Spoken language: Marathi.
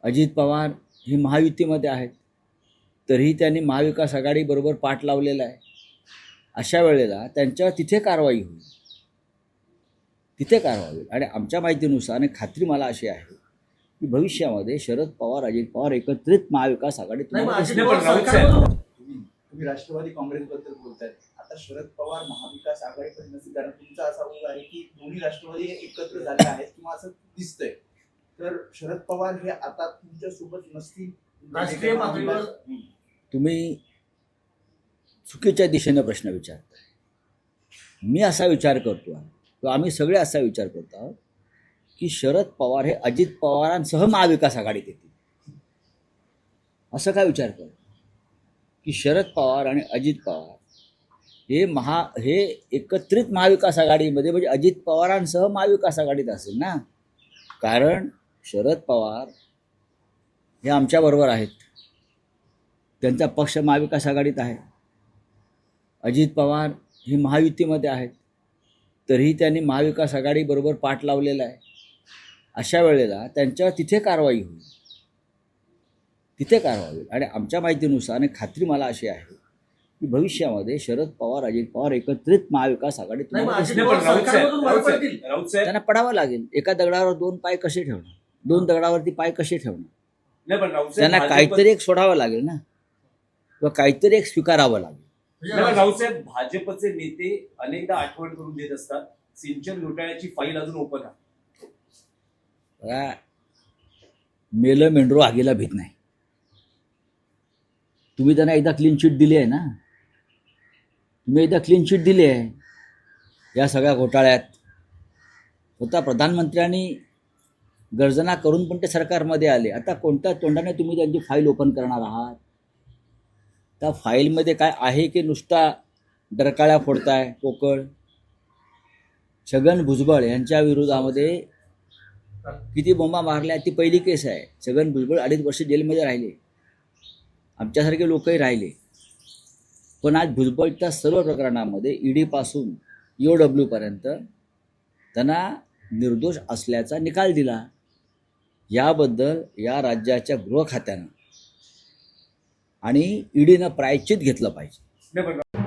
अजित पवार ही महायुतीमध्ये आहेत, तरीही त्यांनी महाविकास आघाडीबरोबर पाठ लावलेला आहे. अशा वेळेला त्यांच्यावर तिथे कारवाई होईल, तिथे कारवाई होईल. आणि आमच्या माहितीनुसार आणि खात्री मला अशी आहे की भविष्यामध्ये शरद पवार अजित पवार एकत्रित महाविकास आघाडीत तुम्ही राष्ट्रवादी काँग्रेसबद्दल बोलताय. आता शरद पवार महाविकास आघाडीकडे नसतील, कारण तुमचा असा ऊग आहे की दोन्ही राष्ट्रवादी हे एकत्र झाले आहेत किंवा असं दिसतंय. तर शरद पवार हे आता तुमच्या सोबत नसतील. राष्ट्रीय पातळीवर तुम्ही चुकीच्या दिशेनं प्रश्न विचारताय. मी असा विचार करतो आहे किंवा आम्ही सगळे असा विचार करतो आहोत की शरद पवार हे अजित पवारांसह महाविकास आघाडीत येतील. असं काय विचार करतो की शरद पवार आणि अजित पवार हे एकत्रित महाविकास आघाडीमध्ये, म्हणजे अजित पवारांसह महाविकास आघाडीत असेल ना. कारण शरद पवार हे आमच्याबरोबर आहेत, त्यांचा पक्ष महाविकास आघाडीत आहे. अजित पवार ही महायुतीमध्ये आहेत, तरीही त्यांनी महाविकास आघाडीबरोबर पाठ लावलेला आहे. अशा वेळेला त्यांच्यावर तिथे कारवाई होईल, तिथे कारवाई होईल. आणि आमच्या माहितीनुसार आणि खात्री मला अशी आहे की भविष्यामध्ये शरद पवार अजित पवार एकत्रित महाविकास आघाडीत त्यांना पडावं लागेल. एका दगडावर दोन पाय कसे ठेवणार, दोन दगडावरती पाय कसे ठेवणार? त्यांना काहीतरी एक सोडावं लागेल ना, किंवा काहीतरी एक स्वीकारावं लागेल. राऊतसाहेब, भाजपचे नेते अनेकदा आठवण करून देत असतात, सिंचन घोटाळ्याची फाईल अजून ओपन आहे. बघा, मेलं मेंढरू आगीला भीत नाही. तुम्ही त्यांना एकदा क्लीन चिट दिली आहे ना, तुम्ही एकदा क्लीन चिट दिली आहे या सगळ्या घोटाळ्यात. स्वतः प्रधानमंत्र्यांनी गर्जना करून पण ते सरकारमध्ये आले. आता कोणत्या तोंडाने तुम्ही त्यांची फाईल ओपन करणार आहात? त्या फाईलमध्ये काय आहे की नुसता डरकाळ्या फोडताय पोकळ? छगन भुजबळ यांच्या विरोधामध्ये किती बोंबा मारल्या, ती पहिली केस आहे. छगन भुजबळ 2.5 वर्ष जेलमध्ये राहिले, आमच्यासारखे लोकही राहिले. पण आज भुजबळच्या सर्व प्रकरणामध्ये ईडीपासून EOW पर्यंत त्यांना निर्दोष असल्याचा निकाल दिला. याबद्दल या राज्याच्या गृह खात्यानं आणि ईडीनं प्रायश्चित घेतलं पाहिजे.